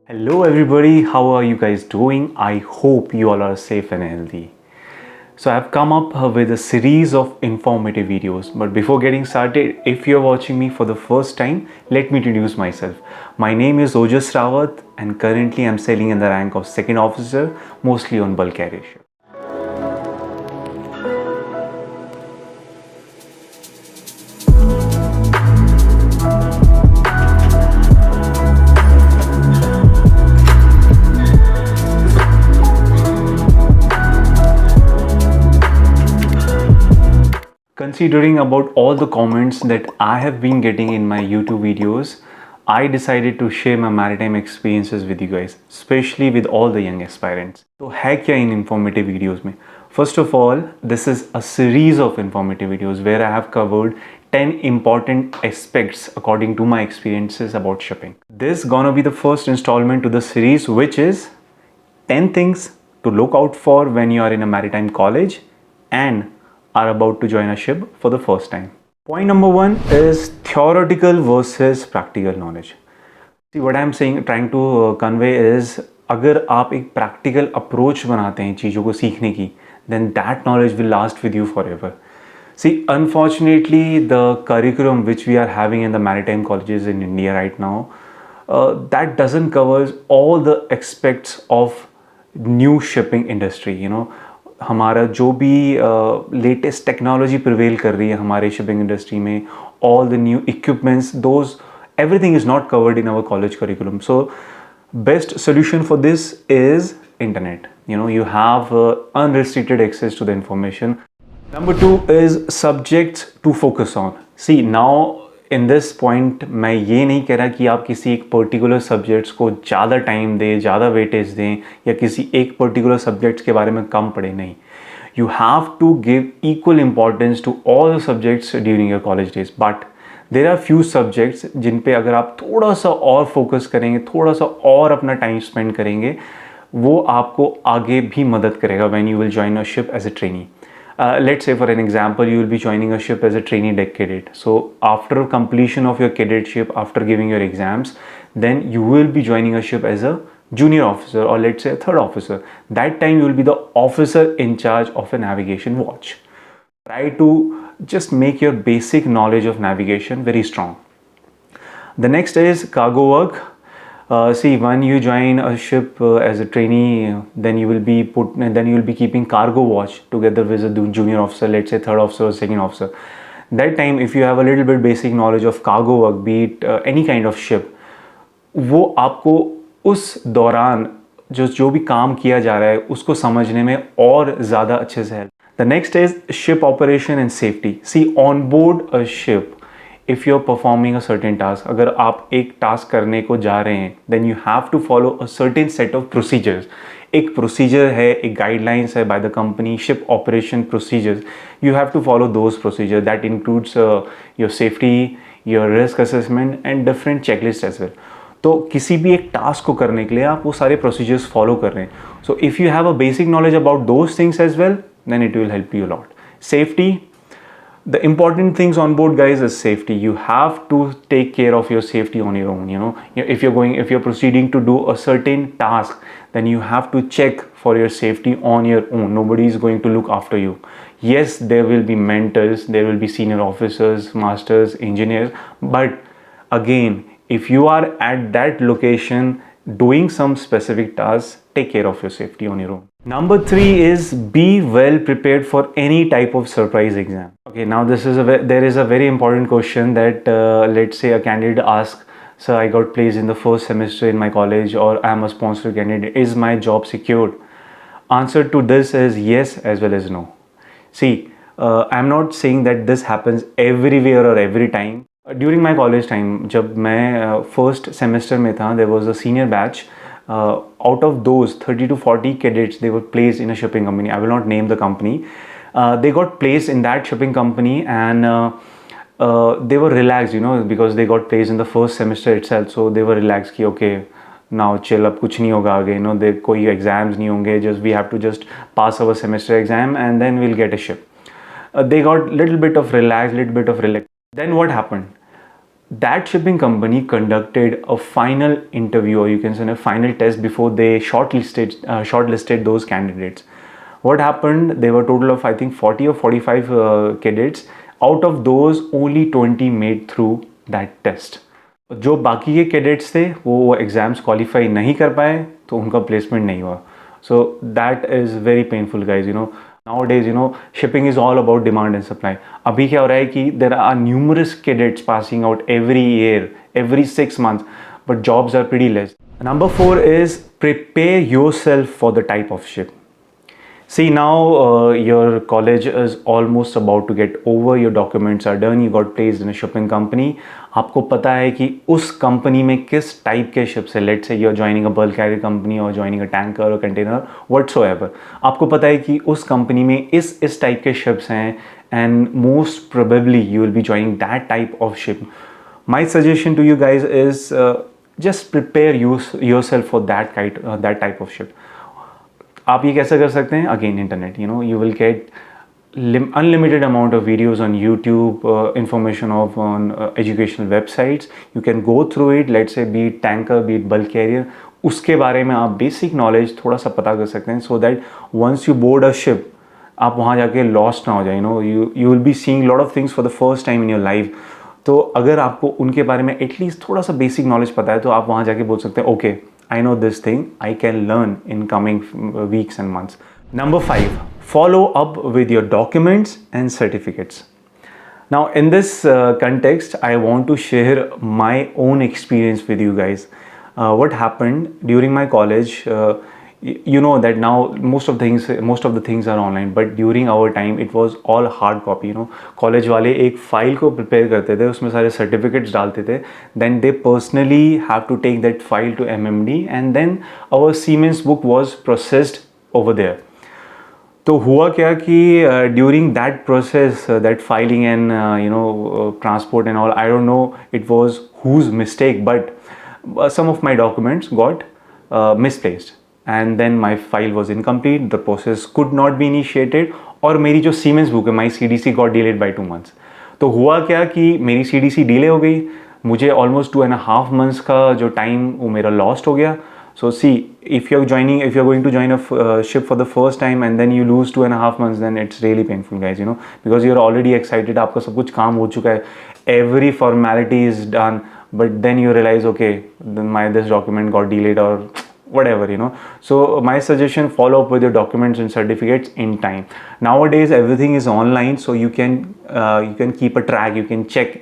Hello everybody, how are you guys doing? I hope you all are safe and healthy. So I've come up with a series of informative videos, but before getting started, if you're watching me for the first time, let me introduce myself. My name is Ojas Rawat and currently I'm sailing in the rank of second officer, mostly on bulk carrier ship. Considering about all the comments that I have been getting in my YouTube videos, I decided to share my maritime experiences with you guys, especially with all the young aspirants. तो है क्या इन informative videos में? First of all, this is a series of informative videos where I have covered 10 important aspects according to my experiences about shipping. This gonna be the first installment to the series, which is 10 things to look out for when you are in a maritime college and are about to join a ship for the first time. Point number one is theoretical versus practical knowledge. See, what I'm saying, trying to convey is, अगर आप एक practical approach बनाते हैं चीज़ों को सीखने की, then that knowledge will last with you forever. See, unfortunately, the curriculum which we are having in the maritime colleges in India right now, that doesn't cover all the aspects of new shipping industry. हमारा जो भी latest technology prevail कर रही है हमारे shipping industry में, all the new equipments, those everything is not covered in our college curriculum. So best solution for this is internet. You have unrestricted access to the information. Number two is subjects to focus on. See, now in this point मैं ये नहीं कह रहा कि आप किसी एक particular subjects को ज़्यादा टाइम दें, ज़्यादा वेटेज दें या किसी एक पर्टिकुलर सब्जेक्ट्स के बारे में कम पढ़ें. नहीं, you have to give equal importance to all the subjects during your college days. But there are few subjects जिन पे अगर आप थोड़ा सा और फोकस करेंगे, थोड़ा सा और अपना टाइम स्पेंड करेंगे, वो आपको आगे भी मदद करेगा when you will join a ship as a trainee. Let's say for an example, you will be joining a ship as a trainee deck cadet. So after completion of your cadetship, after giving your exams, then you will be joining a ship as a junior officer, or let's say a third officer. That time you will be the officer in charge of a navigation watch. Try to just make your basic knowledge of navigation very strong. The next is cargo work. See, when you join a ship as a trainee, then you will be keeping cargo watch together with a junior officer, let's say third officer or second officer. That time, if you have a little bit basic knowledge of cargo work, be it any kind of ship, वो आपको उस दौरान जो भी काम किया जा रहा है उसको समझने में और ज़्यादा अच्छे से help. The next is ship operation and safety. See, on board a ship, if you're performing a certain task, अगर आप एक टास्क करने को जा रहे हैं, then you have to follow a certain set of procedures. एक प्रोसीजर है, एक गाइडलाइंस है by the company, ship operation procedures. You have to follow those procedures. That includes your safety, your risk assessment and different checklists as well. तो किसी भी एक task को करने के लिए आप वो सारे प्रोसीजर्स फॉलो कर रहे हैं. So if you have a basic knowledge about those things as well, then it will help you a lot. Safety, the important things on board, guys, is safety. You have to take care of your safety on your own. If you're proceeding to do a certain task, then you have to check for your safety on your own. Nobody is going to look after you. Yes, there will be mentors, there will be senior officers, masters, engineers, but again, if you are at that location doing some specific tasks, take care of your safety on your own. Number three is be well prepared for any type of surprise exam. Okay, now there is a very important question that let's say a candidate asks, "Sir, I got placed in the first semester in my college, or I am a sponsored candidate. Is my job secured?" Answer to this is yes as well as no. See, I'm not saying that this happens everywhere or every time. During my college time, जब मैं first semester में था, there was a senior batch. Out of those 30 to 40 cadets, they were placed in a shipping company. I will not name the company. They got placed in that shipping company and they were relaxed, because they got placed in the first semester itself. So they were relaxed कि okay, now chill, अब कुछ नहीं होगा आगे, कोई exams नहीं होंगे, we have to just pass our semester exam and then we'll get a ship. They got little bit of relaxed. Then what happened? that shipping company conducted a final interview, or you can say a final test, before they shortlisted those candidates. What happened, there were total of I think 40 or 45 cadets. Out of those only 20 made through that test. जो बाकी के cadets थे वो exams qualify नहीं कर पाए, तो उनका प्लेसमेंट नहीं हुआ. So that is very painful guys. Nowadays, shipping is all about demand and supply. अभी क्या हो रहा है कि there are numerous cadets passing out every year, every 6 months, but jobs are pretty less. Number 4 is prepare yourself for the type of ship. See, now your college is almost about to get over, your documents are done, you got placed in a shipping company. आपको पता है कि उस company में किस type के ships है. Let's say you are joining a bulk carrier company और जॉइनिंग अ टैंकर और कंटेनर व्हाटसोएवर. आपको पता है कि उस कंपनी में इस टाइप के शिप्स हैं, and most probably you will be joining that type of ship. My suggestion to you guys is just prepare yourself for that type of ship. आप ये कैसे कर सकते हैं? Again internet. You will get unlimited amount of videos on YouTube, information on educational websites. You can go through it. Let's say be it tanker, be it bulk carrier, उसके बारे में आप बेसिक नॉलेज थोड़ा सा पता कर सकते हैं, so that once you board a ship, आप वहाँ जाके लॉस्ट ना हो जाए. You will be seeing lot of things for the first time in your life. तो अगर आपको उनके बारे में एटलीस्ट थोड़ा सा बेसिक नॉलेज पता है, तो आप वहाँ जाके बोल सकते हैं, okay, I know this thing, I can learn in coming weeks and months. Number 5, follow up with your documents and certificates. Now, in this context, I want to share my own experience with you guys. What happened during my college? You know that now most of the things are online, but during our time it was all hard copy. College वाले एक file को prepare करते थे, उसमें सारे certificates डालते थे, then they personally have to take that file to MMD, and then our Siemens book was processed over there. तो हुआ क्या कि during that process, that filing and transport and all, I don't know it was whose mistake, but some of my documents got misplaced, and then my file was incomplete, the process could not be initiated, और मेरी जो Siemens book है, my CDC got delayed by 2 months. तो हुआ क्या कि मेरी CDC delay हो गई, मुझे ऑलमोस्ट 2.5 months का जो टाइम वो मेरा लॉस्ट हो गया. So see, if you're going to join a ship for the first time and then you lose 2.5 months, then it's really painful, guys. Because you're already excited, आपका सब कुछ काम हो चुका है, every formality is done, but then you realize, okay, then this document got delayed or whatever. So my suggestion, follow up with your documents and certificates in time. Nowadays everything is online, so you can keep a track, you can check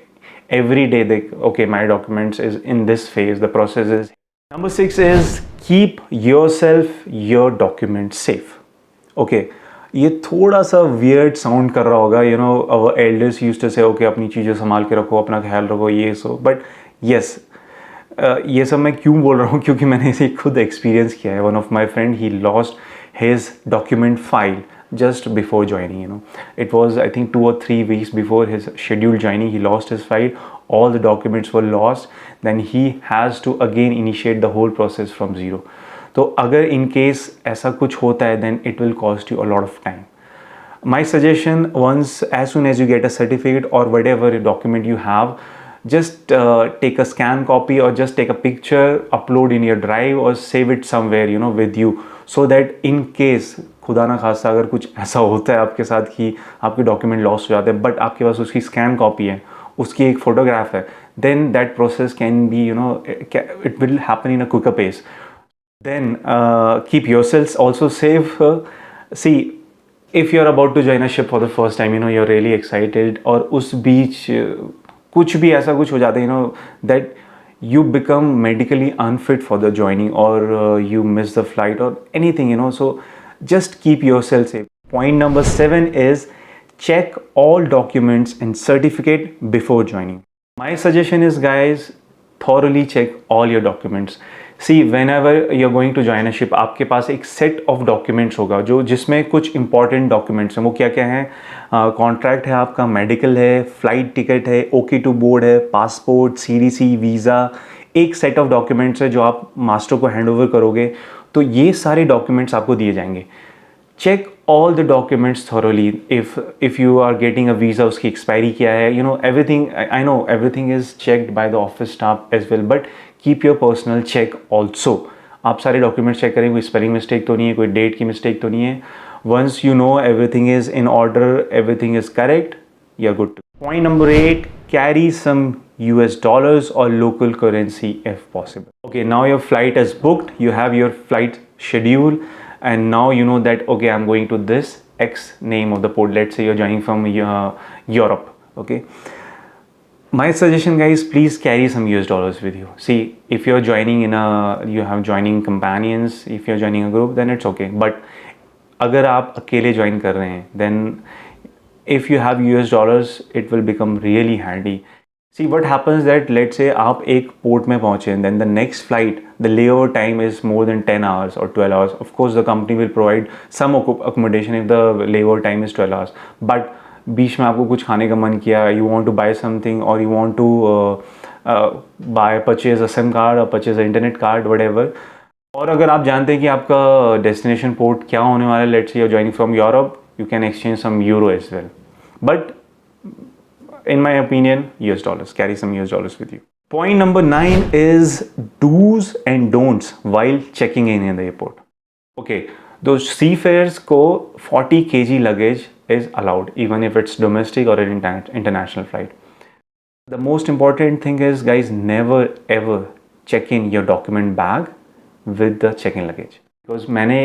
every day that, okay, my documents is in this phase, the process is. Number 6 is keep your documents safe. Okay, ये थोड़ा सा weird sound कर रहा होगा. Our elders used to say, okay, अपनी चीज़ें संभाल के रखो, अपना ख्याल रखो, ये सो. But yes, ये सब मैं क्यों बोल रहा हूँ, क्योंकि मैंने इसे खुद एक्सपीरियंस किया है. One of my friend, he lost his document file just before joining. It was, I think, 2 or 3 weeks before his scheduled joining, he lost his file. All the documents were lost. Then he has to again initiate the whole process from zero. तो अगर in case ऐसा कुछ होता है, then it will cost you a lot of time. My suggestion, as soon as you get a certificate or whatever document you have, just take a scan copy or just take a picture, upload in your drive or save it somewhere with you, so that in case खुदा ना खास्ता अगर कुछ ऐसा होता है आपके साथ कि आपके डॉक्यूमेंट लॉस्ट हो जाते हैं, बट आपके पास उसकी स्कैन कॉपी है, उसकी एक फोटोग्राफ है, then that process can be, it will happen in a quicker pace. Then keep yourselves also safe. See, if you're about to join a ship for the first time, you're really excited, और उस बीच कुछ भी ऐसा कुछ हो जाता है, that you become medically unfit for the joining, or you miss the flight or anything, so just keep yourself safe. Point number 7 is check all documents and certificate before joining. My suggestion is, guys, thoroughly check all your documents. See, whenever you're going to join a ship, आपके पास एक set of documents होगा जिसमें कुछ important documents हैं. वो क्या क्या हैं? कॉन्ट्रैक्ट है आपका, मेडिकल है, फ्लाइट टिकट है, ओके टू बोर्ड है, पासपोर्ट, CDC, वीज़ा. एक सेट ऑफ डॉक्यूमेंट्स है जो आप मास्टर को हैंड ओवर करोगे, तो ये सारे डॉक्यूमेंट्स आपको दिए जाएंगे. Check all the documents thoroughly. If you are getting a visa, उसकी expiry क्या है, you know everything. I know everything is checked by the office staff as well, but keep your personal check also. आप सारे documents check करें, कोई spelling mistake तो नहीं है, कोई डेट की मिस्टेक तो नहीं है. Once you know everything is in order, everything is correct, you are good. Point number 8, carry some US dollars or local currency if possible. Okay, now your flight is booked, you have your flight schedule, and now you know that okay, I'm going to this X name of the port. Let's say you're joining from Europe. Okay, my suggestion guys, please carry some US dollars with you. See, if you're joining you have joining companions, if you're joining a group, then it's okay. But अगर आप अकेले join कर रहे हैं, then if you have US dollars, it will become really handy. See what happens that let's say आप एक port में पहुँचे, and then the next flight, the layover time is more than 10 hours or 12 hours. Of course, the company will provide some accommodation if the layover time is 12 hours. But बीच में आपको कुछ खाने का मन किया, you want to buy something or you want to purchase a SIM card or purchase an internet card, whatever. और अगर आप जानते हैं कि आपका डेस्टिनेशन पोर्ट क्या होने वाला है, let's say you are joining from Europe, you can exchange some euro as well. But in my opinion, US dollars, carry some US dollars with you. Point number 9 is do's and don'ts while checking in the airport. Okay, those seafarers को 40 kg luggage is allowed even if it's domestic or an international flight. The most important thing is guys, never ever check in your document bag with the check-in luggage. Because मैंने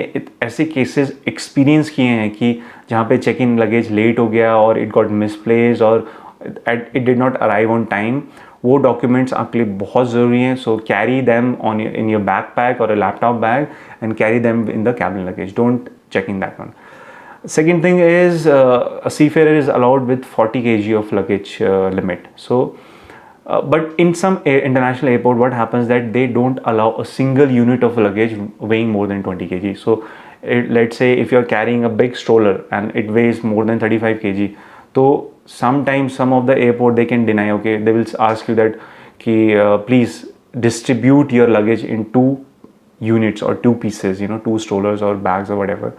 ऐसे cases experience किए हैं कि जहाँ पे check in luggage late हो गया और इट गॉट मिसप्लेस्ड और it did not arrive on time. वो डॉक्यूमेंट्स आपके लिए बहुत ज़रूरी हैं. So carry them on in your backpack और a laptop bag and carry them in the cabin luggage. Don't check in that one. Second thing is a seafarer is allowed with 40 kg of luggage limit. So but in some international airport, what happens that they don't allow a single unit of luggage weighing more than 20 kg. So let's say if you're carrying a big stroller and it weighs more than 35 kg, so sometimes some of the airport they can deny. Okay, they will ask you that please distribute your luggage in 2 units or 2 pieces, you know, 2 strollers or bags or whatever.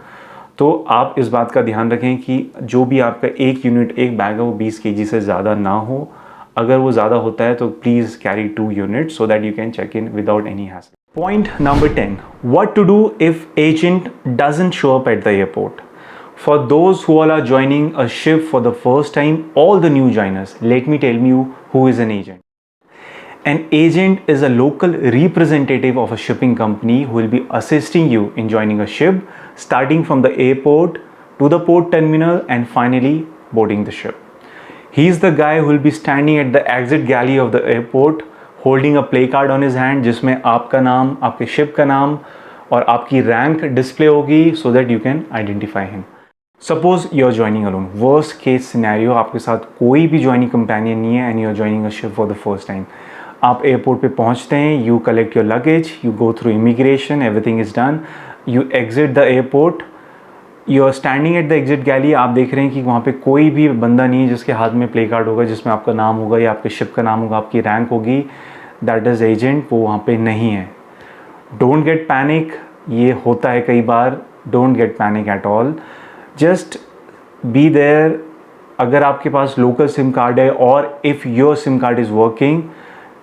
तो आप इस बात का ध्यान रखें कि जो भी आपका एक यूनिट एक बैग है वो 20 kg से ज़्यादा ना हो. अगर वो ज़्यादा होता है तो please carry 2 units so that you can check in without any hassle. Point number 10. What to do if agent doesn't show up at the airport? For those who all are joining a ship for the first time, all the new joiners, let me tell you who is an agent. An agent is a local representative of a shipping company who will be assisting you in joining a ship, starting from the airport to the port terminal and finally boarding the ship. He is the guy who will be standing at the exit galley of the airport holding a play card on his hand जिसमें आपका नाम, आपके ship का नाम और आपकी rank display होगी so that you can identify him. Suppose you are joining alone. Worst case scenario, आपके साथ कोई भी joining companion नहीं है and you are joining a ship for the first time. आप एयरपोर्ट पे पहुंचते हैं, you collect your luggage, you go through immigration, everything is done, you exit the airport. You are standing at the exit galley. आप देख रहे हैं कि वहाँ पे कोई भी बंदा नहीं है जिसके हाथ में प्ले कार्ड होगा जिसमें आपका नाम होगा या आपके शिप का नाम होगा, आपकी रैंक होगी. That is agent. वो वहाँ पे नहीं है. Don't get panic. ये होता है कई बार. Don't get panic at all. Just be there. अगर आपके पास लोकल सिम कार्ड है और if your SIM card is working,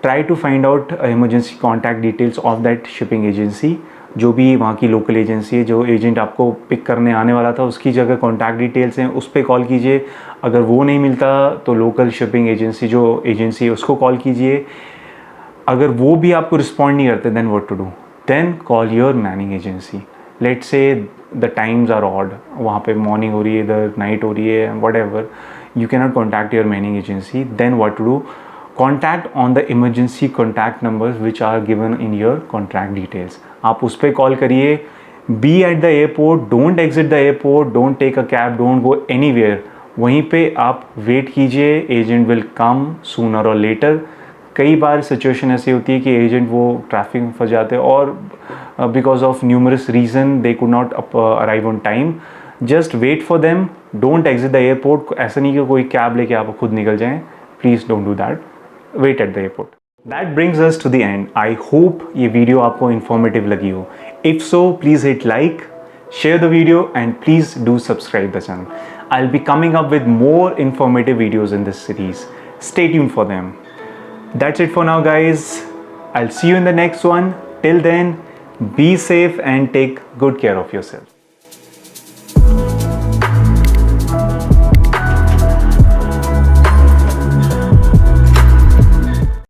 try to find out emergency contact details of that shipping agency. जो भी वहाँ की लोकल एजेंसी है, जो एजेंट आपको पिक करने आने वाला था उसकी जगह कॉन्टैक्ट डिटेल्स हैं, उस पर कॉल कीजिए. अगर वो नहीं मिलता तो लोकल शिपिंग एजेंसी जो एजेंसी है उसको कॉल कीजिए. अगर वो भी आपको रिस्पॉन्ड नहीं करते, then what to do? Then call your manning agency. Let's say the times are odd, वहाँ पे मॉर्निंग हो रही है, इधर नाइट हो रही है, whatever, you can not contact your manning agency. Then what to do? Contact on the emergency contact numbers which are given in your contract details. आप उस पर कॉल करिए. Be at the airport, don't exit the airport, don't take a cab, don't go anywhere. वहीं पे आप wait कीजिए. Agent will come sooner और letter. कई बार सिचुएशन ऐसी होती है कि एजेंट वो ट्रैफिक में फंस जाते हैं और because of numerous reason they could not arrive on time. Just wait for them. Don't exit the airport. ऐसा नहीं कि कोई कैब लेके आप खुद निकल जाएँ. Please don't do that. Wait at the airport. That brings us to the end. I hope ये वीडियो आपको informative लगी हो. If so, please hit like, share the video, and please do subscribe the channel. I'll be coming up with more informative videos in this series. Stay tuned for them. That's it for now, guys. I'll see you in the next one. Till then, be safe and take good care of yourself.